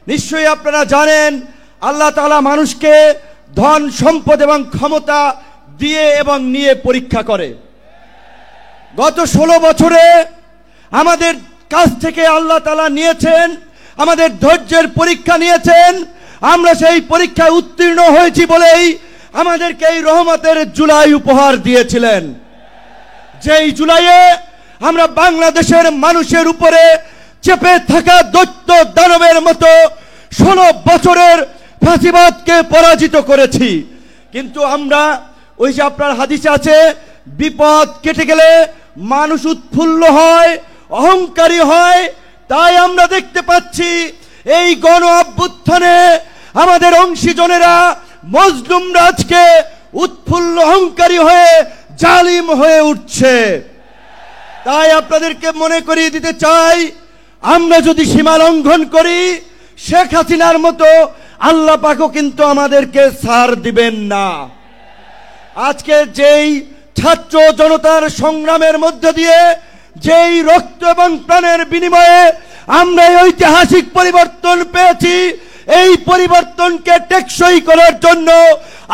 নিশ্চয়ই আপনারা জানেন আল্লাহ তাআলা মানুষকে ধন সম্পদ এবং ক্ষমতা দিয়ে এবং নিয়ে পরীক্ষা করে। গত 16 বছরে আমাদের কাছ থেকে আল্লাহ তাআলা নিয়েছেন, আমাদের ধৈর্যের পরীক্ষা নিয়েছেন। আমরা সেই পরীক্ষায় উত্তীর্ণ হয়েছি বলেই আমাদেরকে এই রহমতের জুলাই উপহার দিয়েছিলেন। যেই জুলাইয়ে আমরা বাংলাদেশের মানুষের উপরে চেপে থাকা দৈত্য দানবের মতো 16 বছরের ফাঁসিবাদকে পরাজিত করেছি। কিন্তু আমরা ওই যে আপনার হাদিসে আছে, বিপদ কেটে গেলে মানুষ উৎফুল্ল হয়, অহংকারী হয়। তাই আমরা দেখতে পাচ্ছি এই গণ অভ্যুত্থানে আমাদের অংশীজনেরা, মজলুমরা আজকে উৎফুল্ল অহংকারী হয়ে জালিম হয়ে উঠছে। তাই আপনাদেরকে মনে করিয়ে দিতে চাই, আমরা যদি সীমা লঙ্ঘন করি শেখ হাসিনার মতো আল্লাহ পাকও কিন্তু আমাদেরকে ছাড় দিবেন না। আজকে যেই ছাত্র জনতার সংগ্রামের মধ্য দিয়ে, যেই রক্ত এবং প্রাণের বিনিময়ে আমরা এই ঐতিহাসিক পরিবর্তন পেয়েছি, এই পরিবর্তনকে টেকসই করার জন্য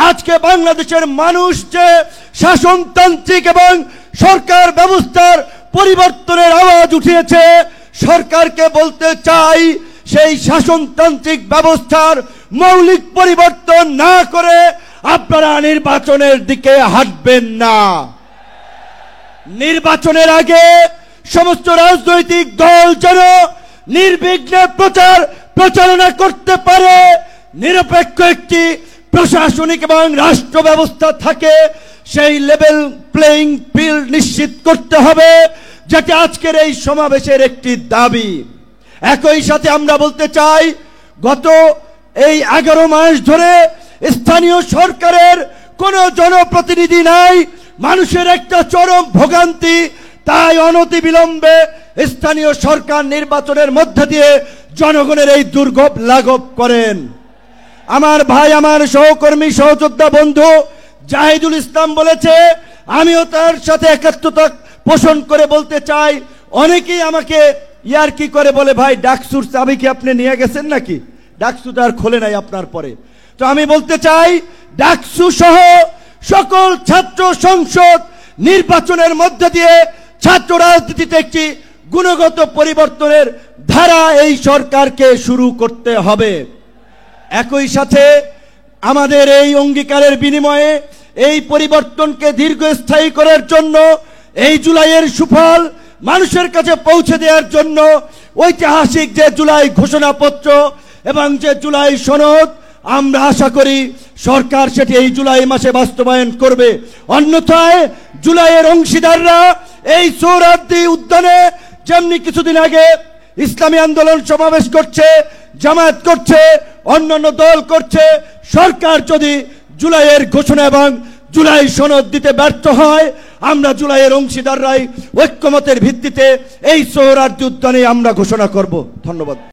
আজকে বাংলাদেশের মানুষ যে শাসনতান্ত্রিক এবং সরকার ব্যবস্থার পরিবর্তনের আওয়াজ উঠিয়েছে, সরকারকে বলতে চাই সেই শাসনতান্ত্রিক ব্যবস্থার মৌলিক পরিবর্তন না করে আপনারা নির্বাচনের দিকে হাঁটবেন না। নির্বাচনের আগে সমস্ত রাজনৈতিক দল যেন নির্বিঘ্নে প্রচারণা করতে পারে, নিরপেক্ষ একটি প্রশাসনিক এবং রাষ্ট্র ব্যবস্থা থাকে, সেই লেভেল প্লেইং ফিল্ড নিশ্চিত করতে হবে, যেটা আজকের এই সমাবেশের একটি দাবি। একই সাথে আমরা বলতে চাই, গত এই 11 মাস ধরে স্থানীয় সরকারের কোনো জনপ্রতিনিধি নাই, মানুষের একটা চরম ভোগান্তি। তাই অনতিবিলম্বে স্থানীয় সরকার নির্বাচনের মধ্য দিয়ে জনগণের এই দুর্ভোগ লাঘব করেন। আমার ভাই, আমার সহকর্মী, সহযোদ্ধা বন্ধু জাহিদুল ইসলাম বলেছে, আমিও তার সাথে একাত্মতা পোষণ করে বলতে চাই। অনেকেই আমাকে ইয়ারকি করে বলে, ভাই ডাকসুর চাবি কি আপনি নিয়ে গেছেন নাকি? ডাকসু তো আর খোলে নাই আপনার পরে। তো আমি বলতে চাই, ডাকসু সহ সকল ছাত্র সংসদ নির্বাচনের মধ্য দিয়ে ছাত্র রাজনীতিতে একটি গুণগত পরিবর্তনের ধারা এই সরকারকে শুরু করতে হবে। একই সাথে আমাদের এই অঙ্গীকারের বিনিময়ে এই পরিবর্তনকে দীর্ঘস্থায়ী করার জন্য, এই জুলাইয়ের সুফল মানুষের কাছে পৌঁছে দেওয়ার জন্য ঐতিহাসিক যে জুলাই ঘোষণাপত্র এবং যে জুলাই সনদ, আমরা আশা করি সরকার সেটি এই জুলাই মাসে বাস্তবায়ন করবে। অন্যথায় জুলাইয়ের অংশীদাররা এই সোহরাওয়ার্দী উদ্যানে যেমনি কিছুদিন আগে ইসলামী আন্দোলন সমাবেশ করছে, জামায়াত করছে, অন্যান্য দল করছে, সরকার যদি জুলাইয়ের ঘোষণা এবং জুলাই সনদ দিতে ব্যর্থ হয়, আমরা জুলাইয়ের অংশীদাররাই ঐক্যমতের ভিত্তিতে এই সোহরাওয়ার্দী উদ্যানে আমরা ঘোষণা করব। ধন্যবাদ।